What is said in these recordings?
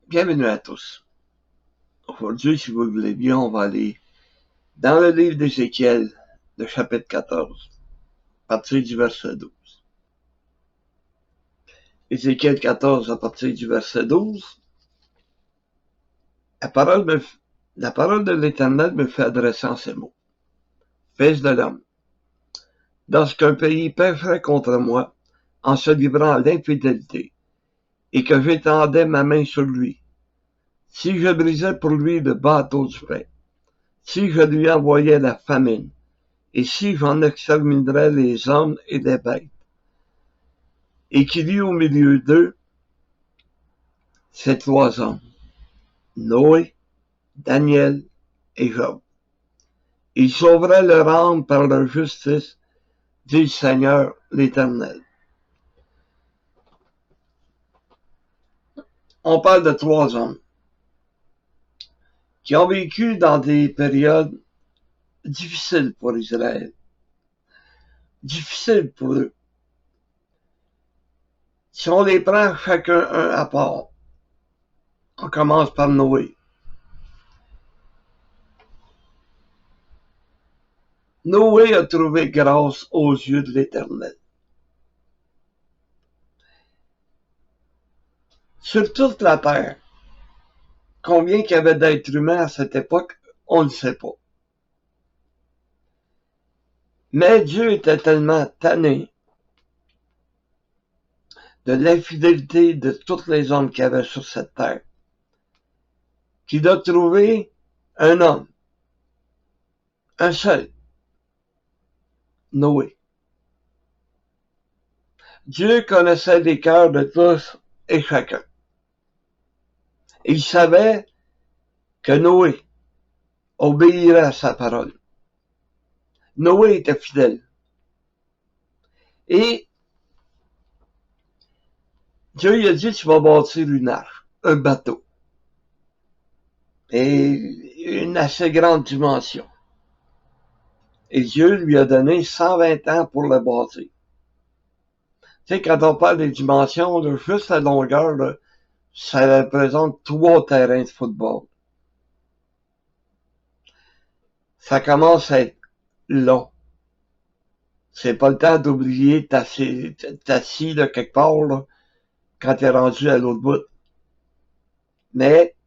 Bienvenue à tous. Aujourd'hui, si vous le voulez bien, on va aller dans le livre d'Ézéchiel, le chapitre 14, à partir du verset 12. Ézéchiel 14, à partir du verset 12. La parole de l'Éternel me fait adresser en ces mots. Fils de l'homme, lorsqu'un pays pécherait contre moi, en se livrant à l'infidélité, et que j'étendais ma main sur lui, si je brisais pour lui le bâteau du pain, si je lui envoyais la famine, et si j'en exterminerais les hommes et les bêtes, et qu'il y eut au milieu d'eux ces trois hommes, Noé, Daniel et Job. Ils sauveraient leur âme par leur justice, dit le Seigneur l'Éternel. On parle de trois hommes qui ont vécu dans des périodes difficiles pour Israël, difficiles pour eux. Si on les prend chacun un à part, on commence par Noé. Noé a trouvé grâce aux yeux de l'Éternel. Sur toute la terre, combien qu'il y avait d'êtres humains à cette époque, on ne sait pas. Mais Dieu était tellement tanné de l'infidélité de tous les hommes qu'il y avait sur cette terre, qu'il a trouvé un homme, un seul, Noé. Dieu connaissait les cœurs de tous et chacun. Il savait que Noé obéirait à sa parole. Noé était fidèle. Et Dieu lui a dit, tu vas bâtir une arche, un bateau. Et une assez grande dimension. Et Dieu lui a donné 120 ans pour le bâtir. Tu sais, quand on parle des dimensions, là, juste la longueur, là, ça représente 3 terrains de football. Ça commence à être long. C'est pas le temps d'oublier t'assis là, quelque part là, quand t'es rendu à l'autre bout. Mais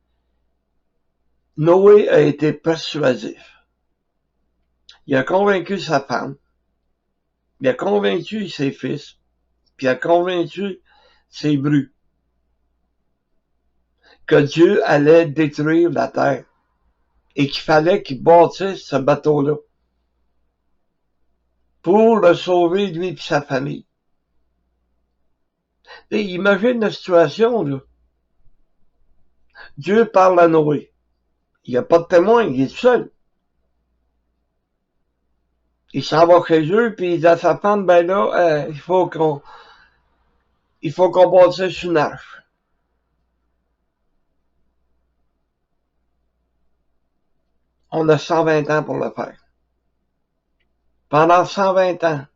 Noé a été persuasif. Il a convaincu sa femme, il a convaincu ses fils, puis il a convaincu ses brus que Dieu allait détruire la terre et qu'il fallait qu'il bâtisse ce bateau-là pour le sauver, lui et sa famille. Et imagine la situation, là. Dieu parle à Noé. Il n'y a pas de témoin, il est seul. Il s'en va chez eux, puis il dit à sa femme, ben là, il faut qu'on bâtisse une arche. On a 120 ans pour le faire. Pendant 120 ans,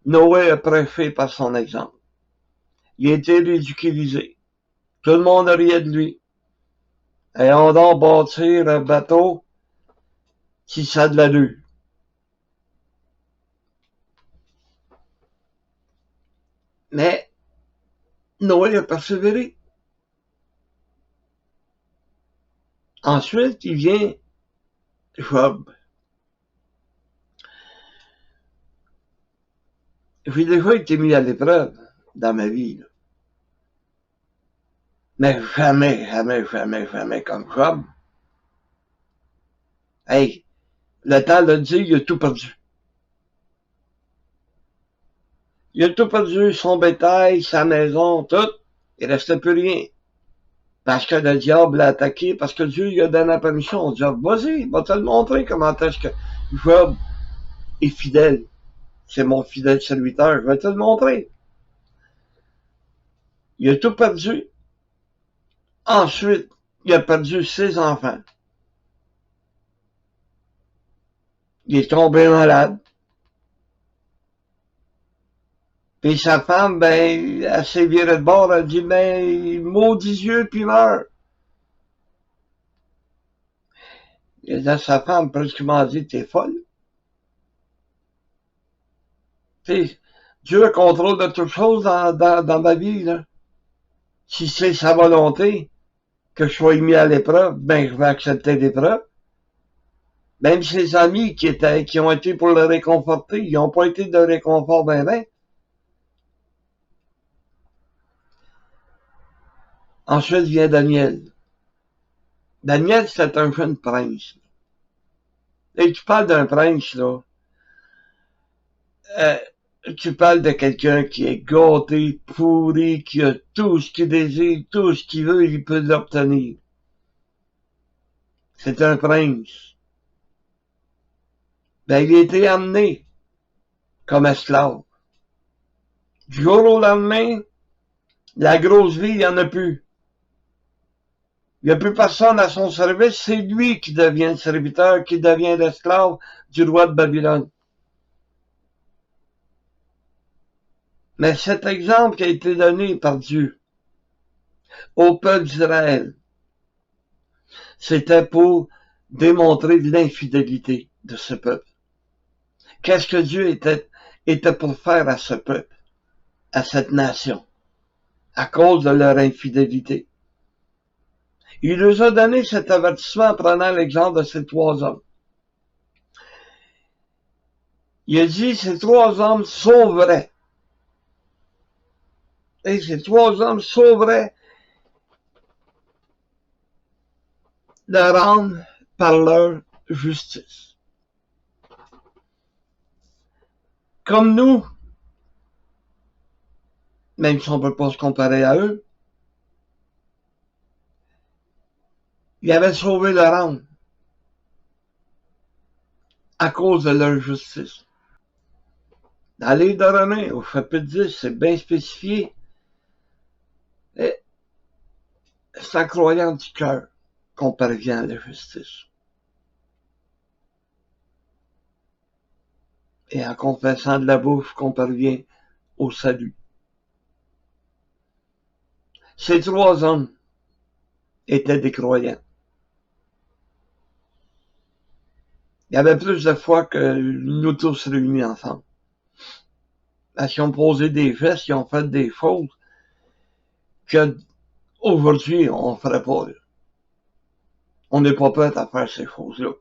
Noé a prêché par son exemple. Il a été ridiculisé. Tout le monde riait de lui. Et on doit bâtir un bateau qui ça de l'allure. Mais Noé a persévéré. Ensuite, il vient Job. J'ai déjà été mis à l'épreuve dans ma vie. Là. Mais jamais comme Job. Hey, le temps de dire, il a tout perdu. Il a tout perdu, son bétail, sa maison, tout. Il restait plus rien. Parce que le diable l'a attaqué, parce que Dieu lui a donné la permission au diable. Vas-y, va te le montrer comment est-ce que Job est fidèle. C'est mon fidèle serviteur, je vais te le montrer. Il a tout perdu. Ensuite, il a perdu ses enfants. Il est tombé malade. Puis sa femme, ben, elle s'est virée de bord, elle dit, ben, maudit Dieu, puis meurt. Et là, sa femme, pratiquement dit, t'es folle. T'sais, Dieu a le contrôle de toutes choses dans ma vie, là. Si c'est sa volonté que je sois mis à l'épreuve, ben, je vais accepter l'épreuve. Même ses amis qui ont été pour le réconforter, ils n'ont pas été de réconfort ben ben. Ensuite vient Daniel. Daniel, c'est un jeune prince. Et tu parles d'un prince, là. Euh, Tu parles de quelqu'un qui est gâté, pourri, qui a tout ce qu'il désire, tout ce qu'il veut, il peut l'obtenir. C'est un prince. Ben, il a été amené comme esclave. Du jour au lendemain, la grosse vie, il n'y en a plus. Il n'y a plus personne à son service, c'est lui qui devient le serviteur, qui devient l'esclave du roi de Babylone. Mais cet exemple qui a été donné par Dieu au peuple d'Israël, c'était pour démontrer l'infidélité de ce peuple. Qu'est-ce que Dieu était pour faire à ce peuple, à cette nation, à cause de leur infidélité? Il nous a donné cet avertissement en prenant l'exemple de ces trois hommes. Il a dit, ces trois hommes sauveraient. Et ces trois hommes sauveraient leur âme par leur justice. Comme nous, même si on ne peut pas se comparer à eux, ils avaient sauvé leur âme à cause de leur justice. Dans les de Romains, au chapitre 10, c'est bien spécifié. C'est en croyant du cœur qu'on parvient à la justice. Et en confessant de la bouche qu'on parvient au salut. Ces trois hommes étaient des croyants. Il y avait plus de foi que nous tous réunis ensemble. Parce qu'ils ont posé des gestes, ils ont fait des choses que aujourd'hui on ne ferait pas. On n'est pas prêt à faire ces choses-là.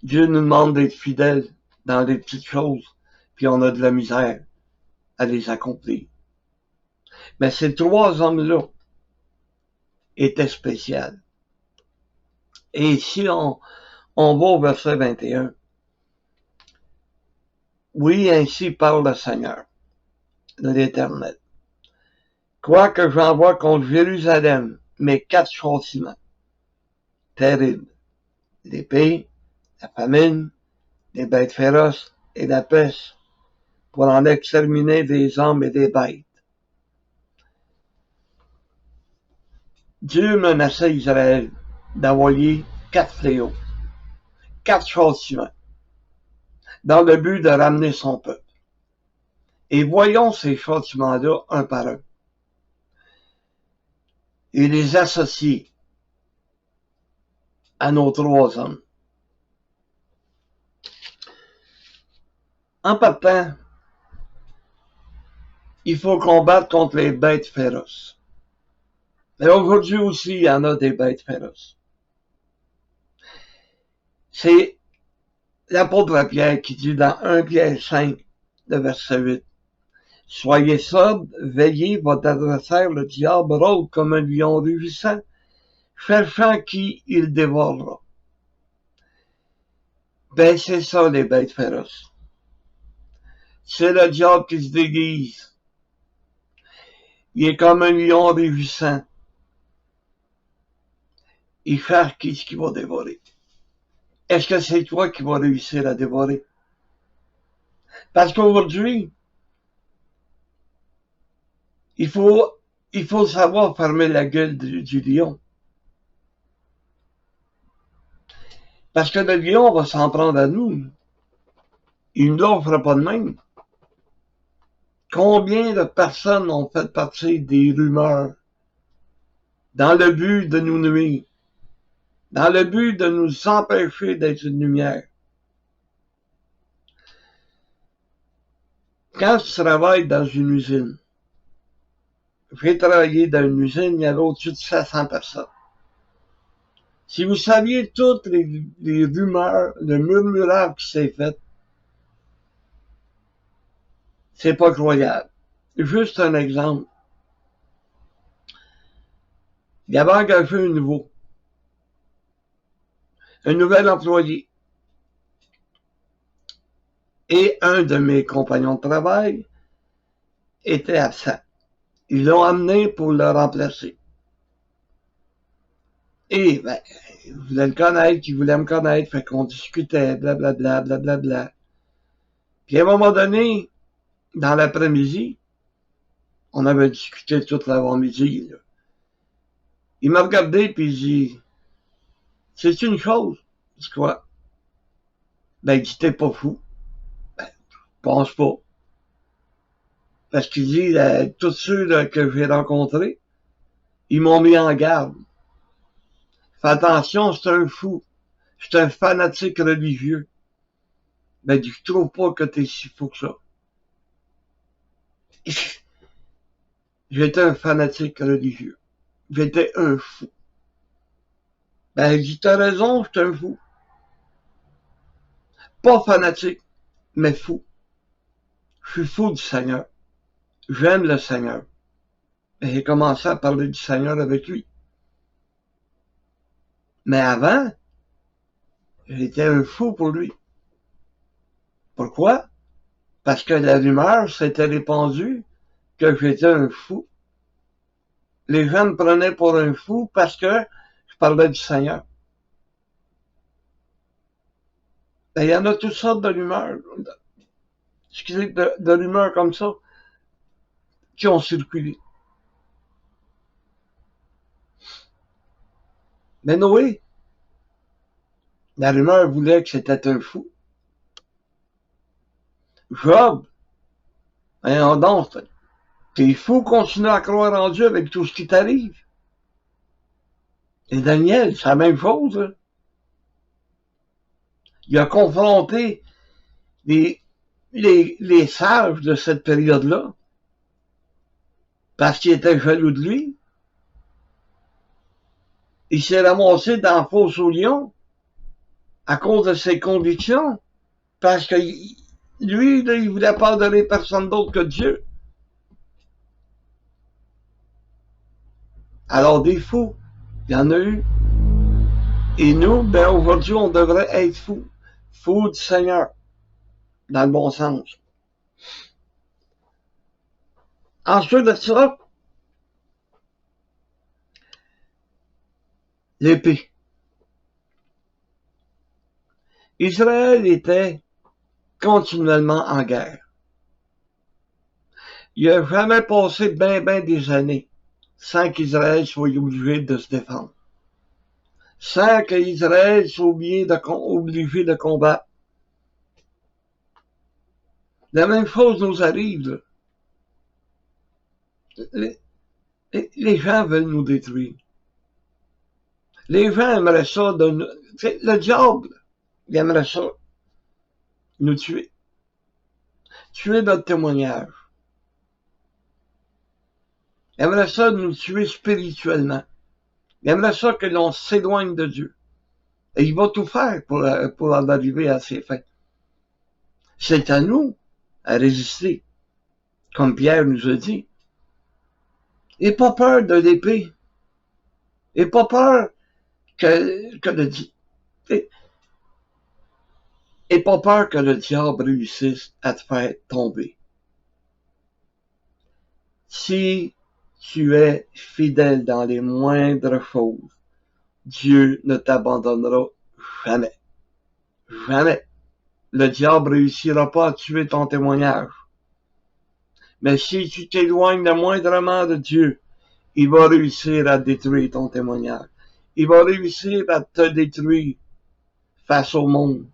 Dieu nous demande d'être fidèles dans les petites choses, puis on a de la misère à les accomplir. Mais ces trois hommes-là étaient spéciaux. Et si on va au verset 21, oui, ainsi parle le Seigneur de l'Éternel. Quoique j'envoie contre Jérusalem mes 4 châtiments terribles, l'épée, la famine, les bêtes féroces et la peste, pour en exterminer des hommes et des bêtes. Dieu menaçait Israël d'envoyer 4 fléaux, 4 châtiments, dans le but de ramener son peuple. Et voyons ces châtiments-là un par un. Et les associer à nos trois hommes. En partant, il faut combattre contre les bêtes féroces. Mais aujourd'hui aussi, il y en a des bêtes féroces. C'est l'apôtre Pierre qui dit dans 1 Pierre 5, le verset 8, « Soyez sobres, veillez, votre adversaire, le diable, rôde comme un lion rugissant, cherchant qui il dévorera. » Ben, c'est ça, les bêtes féroces. C'est le diable qui se déguise. Il est comme un lion rugissant. Il cherche qui ce qu'il va dévorer. Est-ce que c'est toi qui vas réussir à dévorer? Parce qu'aujourd'hui, il faut savoir fermer la gueule du lion. Parce que le lion va s'en prendre à nous. Il ne l'offre pas de même. Combien de personnes ont fait partie des rumeurs dans le but de nous nuire, dans le but de nous empêcher d'être une lumière? Quand tu travailles dans une usine, j'ai travaillé dans une usine, il y avait au-dessus de 500 personnes. Si vous saviez toutes les rumeurs, le murmurage qui s'est fait, c'est pas croyable. Juste un exemple. Il y avait engagé un nouvel employé. Et un de mes compagnons de travail était absent. Ils l'ont amené pour le remplacer. Et, ben, il voulait le connaître, il voulait me connaître, fait qu'on discutait, blablabla, blablabla. Puis à un moment donné, dans l'après-midi, on avait discuté toute l'avant-midi, là. Il m'a regardé, puis il dit, c'est une chose. Je dis quoi? Ben, il dit, t'es pas fou. Ben, je pense pas. Parce qu'il dit, tous ceux là, que j'ai rencontrés, ils m'ont mis en garde. Fais attention, c'est un fou. C'est un fanatique religieux. Ben, je trouve pas que t'es si fou que ça. J'étais un fanatique religieux. J'étais un fou. Ben, il dit, t'as raison, j'étais un fou. Pas fanatique, mais fou. Je suis fou du Seigneur. J'aime le Seigneur. Et j'ai commencé à parler du Seigneur avec lui. Mais avant, j'étais un fou pour lui. Pourquoi? Parce que la rumeur s'était répandue que j'étais un fou. Les gens me prenaient pour un fou parce que je parlais du Seigneur. Ben, il y en a toutes sortes de rumeurs, de rumeurs comme ça, qui ont circulé. Mais Noé, la rumeur voulait que c'était un fou. Job, donc, t'es fou, continue à croire en Dieu avec tout ce qui t'arrive. Et Daniel, c'est la même chose. Hein. Il a confronté les sages de cette période-là parce qu'ils étaient jaloux de lui. Il s'est ramassé dans la fosse au lion à cause de ses convictions parce que lui, là, il voulait pas donner personne d'autre que Dieu. Alors des fous, il y en a eu. Et nous, ben aujourd'hui, on devrait être fous. Fous du Seigneur. Dans le bon sens. Ensuite de ça, l'épée. Israël était continuellement en guerre. Il n'a jamais passé ben des années sans qu'Israël soit obligé de se défendre. Sans qu'Israël soit obligé de combattre. La même chose nous arrive. Les gens veulent nous détruire. Les gens aimeraient ça le diable, il aimerait ça nous tuer. Tuer notre témoignage. Il aimerait ça nous tuer spirituellement. Il aimerait ça que l'on s'éloigne de Dieu. Et il va tout faire pour en arriver à ses fins. C'est à nous à résister, comme Pierre nous a dit. N'aie pas peur de l'épée. N'aie pas peur N'aie pas peur que le diable réussisse à te faire tomber. Si tu es fidèle dans les moindres choses, Dieu ne t'abandonnera jamais. Jamais. Le diable réussira pas à tuer ton témoignage. Mais si tu t'éloignes le moindrement de Dieu, il va réussir à détruire ton témoignage. Il va réussir à te détruire face au monde.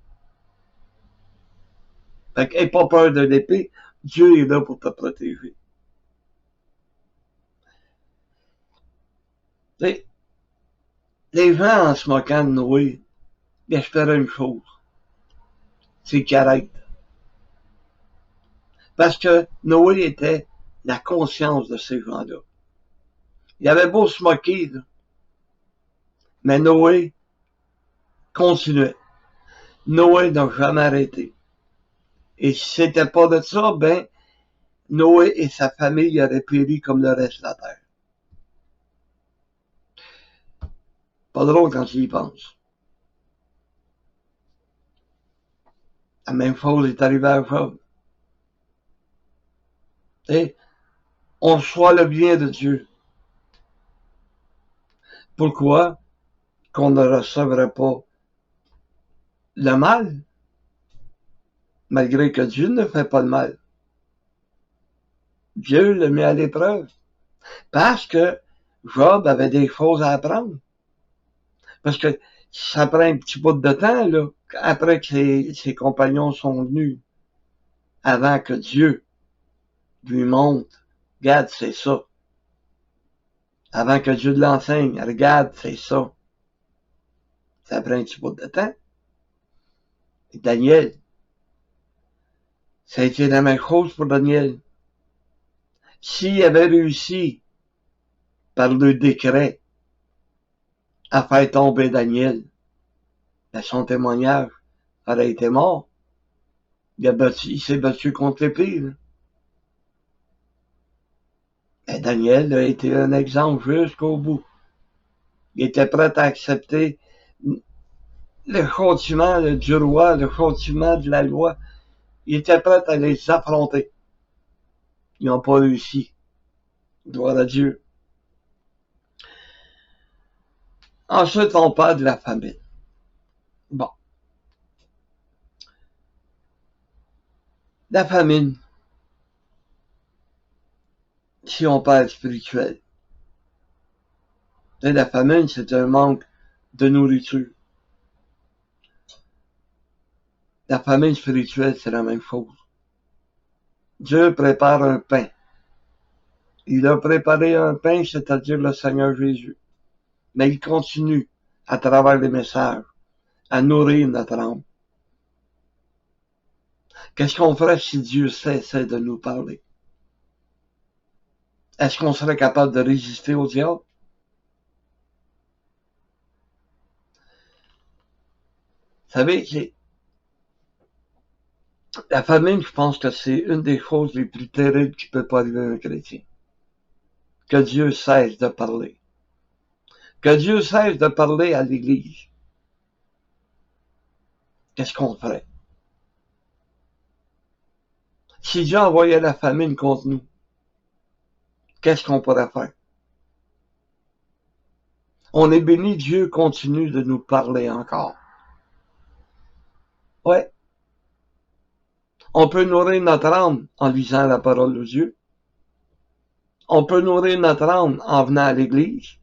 Fait qu'aie pas peur de l'épée. Dieu est là pour te protéger. Les gens, en se moquant de Noé, ils espéraient une chose, c'est qu'il arrête. Parce que Noé était la conscience de ces gens-là. Il avait beau se moquer, là, mais Noé continuait. Noé n'a jamais arrêté. Et si c'était pas de ça, ben, Noé et sa famille auraient péri comme le reste de la terre. Pas drôle quand tu y penses. La même chose est arrivée à Job. Et on reçoit le bien de Dieu. Pourquoi qu'on ne recevrait pas le mal, malgré que Dieu ne fait pas le mal? Dieu le met à l'épreuve. Parce que Job avait des choses à apprendre. Parce que ça prend un petit bout de temps, là, après que ses compagnons sont venus, avant que Dieu lui montre, regarde, c'est ça. Avant que Dieu l'enseigne, regarde, c'est ça. Ça prend un petit bout de temps. Et Daniel, ça a été la même chose pour Daniel. S'il avait réussi, par le décret, à faire tomber Daniel, ben son témoignage aurait été mort. Il s'est battu contre l'épée. Et Daniel a été un exemple jusqu'au bout. Il était prêt à accepter le châtiment du roi, le châtiment de la loi. Il était prêt à les affronter. Ils n'ont pas réussi. Gloire à Dieu. Ensuite, on parle de la famine. Bon. La famine, si on parle spirituel. La famine, c'est un manque de nourriture. La famine spirituelle, c'est la même chose. Dieu prépare un pain. Il a préparé un pain, c'est-à-dire le Seigneur Jésus. Mais il continue, à travers les messages, à nourrir notre âme. Qu'est-ce qu'on ferait si Dieu cessait de nous parler? Est-ce qu'on serait capable de résister au diable? Vous savez, la famine, je pense que c'est une des choses les plus terribles qui peut pas arriver à un chrétien. Que Dieu cesse de parler. Que Dieu cesse de parler à l'Église. Qu'est-ce qu'on ferait? Si Dieu envoyait la famine contre nous, qu'est-ce qu'on pourrait faire? On est béni, Dieu continue de nous parler encore. Ouais. On peut nourrir notre âme en lisant la parole de Dieu. On peut nourrir notre âme en venant à l'église,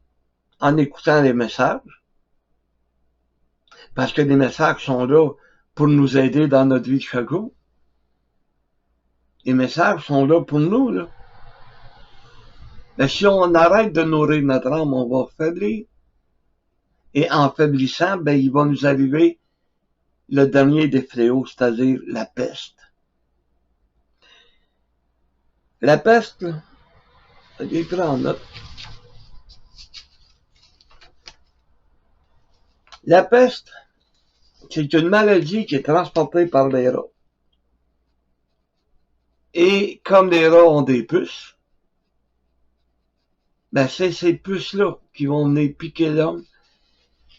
en écoutant les messages. Parce que les messages sont là pour nous aider dans notre vie de chaque jour. Les messages sont là pour nous, là. Mais si on arrête de nourrir notre âme, on va faiblir. Et en faiblissant, ben, il va nous arriver le dernier des fléaux, c'est-à-dire la peste. La peste, là, j'ai pris en note. La peste, c'est une maladie qui est transportée par les rats. Et comme les rats ont des puces, ben c'est ces puces-là qui vont venir piquer l'homme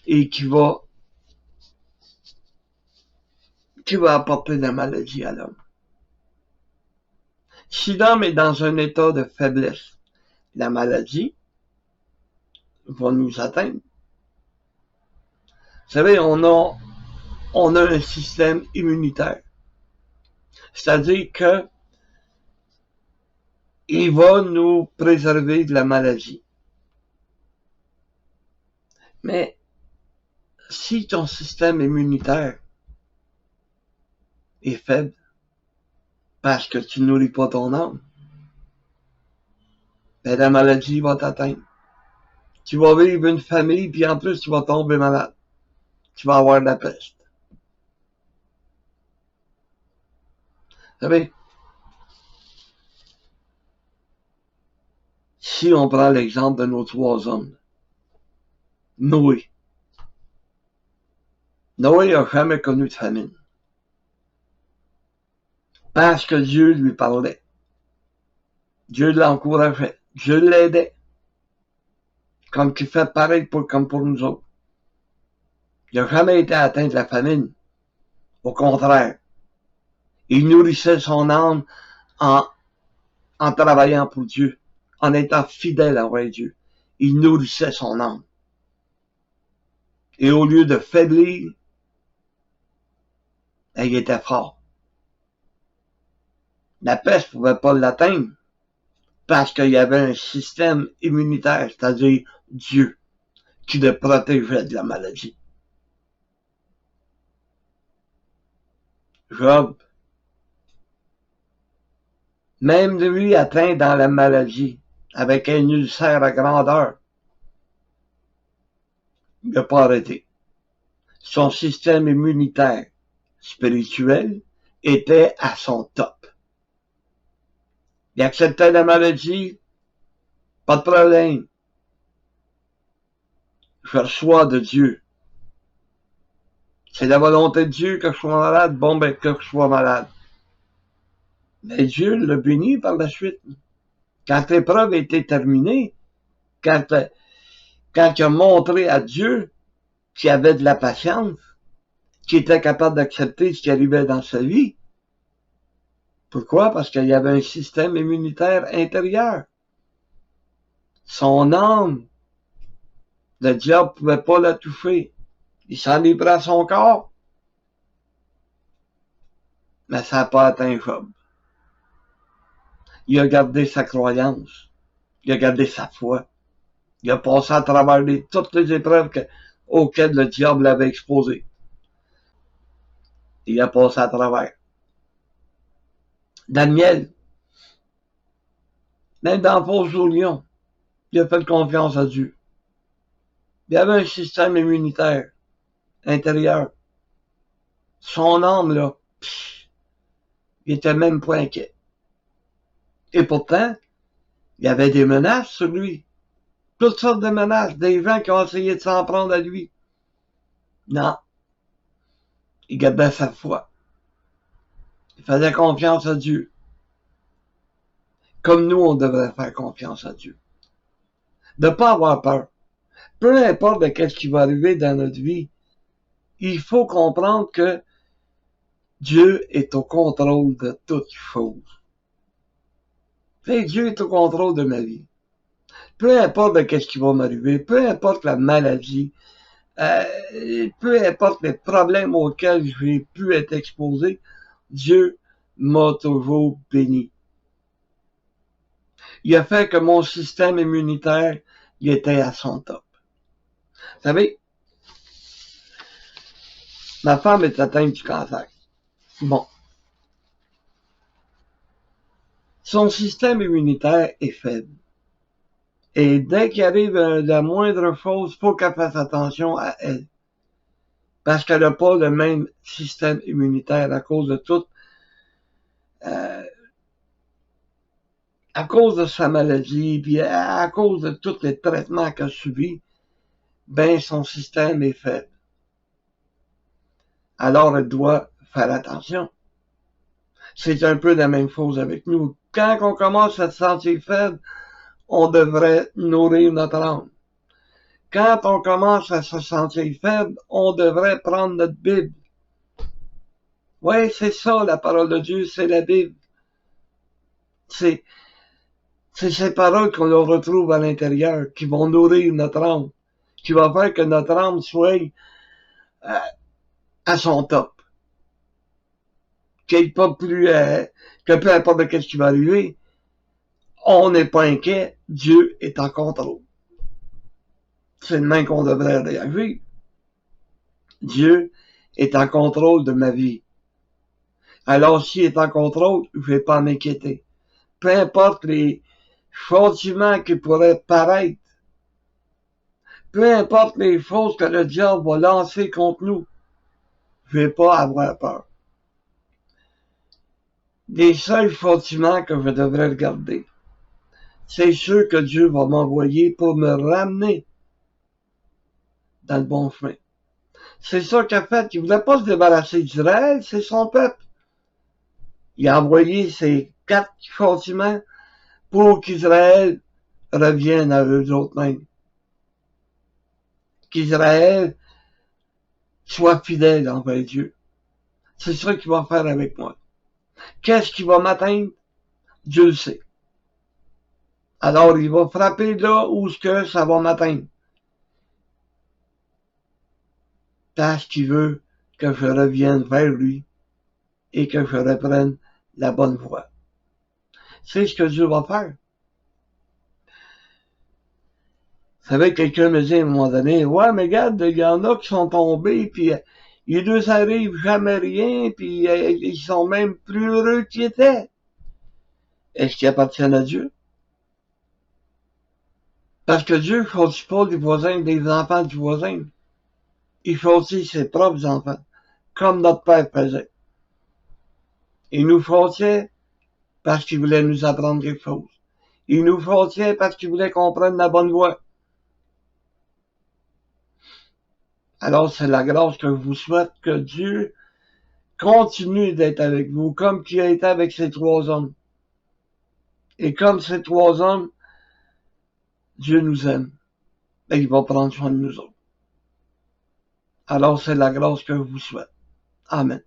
et qui va apporter la maladie à l'homme. Si l'homme est dans un état de faiblesse, la maladie va nous atteindre. Vous savez, on a un système immunitaire. C'est-à-dire que il va nous préserver de la maladie. Mais si ton système immunitaire est faible, parce que tu nourris pas ton âme, ben la maladie va t'atteindre. Tu vas vivre une famille, puis en plus, tu vas tomber malade. Tu vas avoir de la peste. Vous savez, si on prend l'exemple de nos 3 hommes, Noé. Noé n'a jamais connu de famine. Parce que Dieu lui parlait. Dieu l'encourageait. Dieu l'aidait. Comme qu'il fait pareil comme pour nous autres. Il n'a jamais été atteint de la famine. Au contraire. Il nourrissait son âme en travaillant pour Dieu. En étant fidèle envers Dieu. Il nourrissait son âme. Et au lieu de faiblir, il était fort. La peste ne pouvait pas l'atteindre parce qu'il y avait un système immunitaire, c'est-à-dire Dieu, qui le protégeait de la maladie. Job, même lui atteint dans la maladie, avec un ulcère à grandeur, il n'a pas arrêté. Son système immunitaire spirituel était à son top. Il acceptait la maladie, pas de problème. Je reçois de Dieu. C'est la volonté de Dieu que je sois malade, bon ben que je sois malade. Mais Dieu l'a béni par la suite. Quand l'épreuve était terminée, quand il a montré à Dieu qu'il avait de la patience, qu'il était capable d'accepter ce qui arrivait dans sa vie. Pourquoi? Parce qu'il y avait un système immunitaire intérieur. Son âme, le diable ne pouvait pas la toucher. Il s'en livrait à son corps. Mais ça n'a pas atteint Job. Il a gardé sa croyance. Il a gardé sa foi. Il a passé à travers toutes les épreuves auxquelles le diable l'avait exposé. Il a passé à travers. Daniel, même dans la fosse au lion, il a fait confiance à Dieu. Il avait un système immunitaire intérieur. Son âme, là, il était même pas inquiet. Et pourtant, il y avait des menaces sur lui. Toutes sortes de menaces, des gens qui ont essayé de s'en prendre à lui. Non. Il gardait sa foi. Il faisait confiance à Dieu. Comme nous, on devrait faire confiance à Dieu. De ne pas avoir peur. Peu importe de qu'est-ce qui va arriver dans notre vie, il faut comprendre que Dieu est au contrôle de toutes choses. Dieu est au contrôle de ma vie. Peu importe de qu'est-ce qui va m'arriver, peu importe la maladie, peu importe les problèmes auxquels j'ai pu être exposé, Dieu m'a toujours béni. Il a fait que mon système immunitaire, il était à son top. Vous savez, ma femme est atteinte du cancer. Bon. Son système immunitaire est faible. Et dès qu'il arrive la moindre chose, il faut qu'elle fasse attention à elle. Parce qu'elle n'a pas le même système immunitaire à cause de tout, à cause de sa maladie, puis à cause de tous les traitements qu'elle subit, ben son système est faible. Alors elle doit faire attention. C'est un peu la même chose avec nous. Quand on commence à se sentir faible, on devrait nourrir notre âme. Quand on commence à se sentir faible, on devrait prendre notre Bible. Oui, c'est ça, la parole de Dieu, c'est la Bible. C'est ces paroles qu'on retrouve à l'intérieur, qui vont nourrir notre âme, qui vont faire que notre âme soit à son top. Qu'il n'y ait pas plus, que peu importe de ce qui va arriver, on n'est pas inquiet, Dieu est en contrôle. C'est le même qu'on devrait réagir. Dieu est en contrôle de ma vie. Alors, s'il est en contrôle, je vais pas m'inquiéter. Peu importe les châtiments qui pourraient paraître, peu importe les fausses que le diable va lancer contre nous, je vais pas avoir peur. Les seuls châtiments que je devrais regarder, c'est ceux que Dieu va m'envoyer pour me ramener dans le bon chemin. C'est ça qu'a fait. Il voulait pas se débarrasser d'Israël, c'est son peuple. Il a envoyé ses 4 châtiments pour qu'Israël revienne à eux autres mêmes. Qu'Israël soit fidèle envers Dieu. C'est ça qu'il va faire avec moi. Qu'est-ce qui va m'atteindre? Dieu le sait. Alors, il va frapper là où ce que ça va m'atteindre. Parce qu'il veut que je revienne vers lui et que je reprenne la bonne voie. C'est ce que Dieu va faire. Vous savez, quelqu'un me dit à un moment donné, ouais, mais regarde, il y en a qui sont tombés, puis ils ne arrivent jamais rien, puis ils sont même plus heureux qu'ils étaient. Est-ce qu'ils appartiennent à Dieu? Parce que Dieu ne choisit pas des voisins, des enfants du voisin. Il choisit ses propres enfants, comme notre Père faisait. Il nous choisit parce qu'il voulait nous apprendre quelque chose. Il nous choisit parce qu'il voulait qu'on prenne la bonne voie. Alors, c'est la grâce que je vous souhaite, que Dieu continue d'être avec vous, comme il a été avec ces 3 hommes. Et comme ces 3 hommes, Dieu nous aime. Et il va prendre soin de nous autres. Alors, c'est la grâce que je vous souhaite. Amen.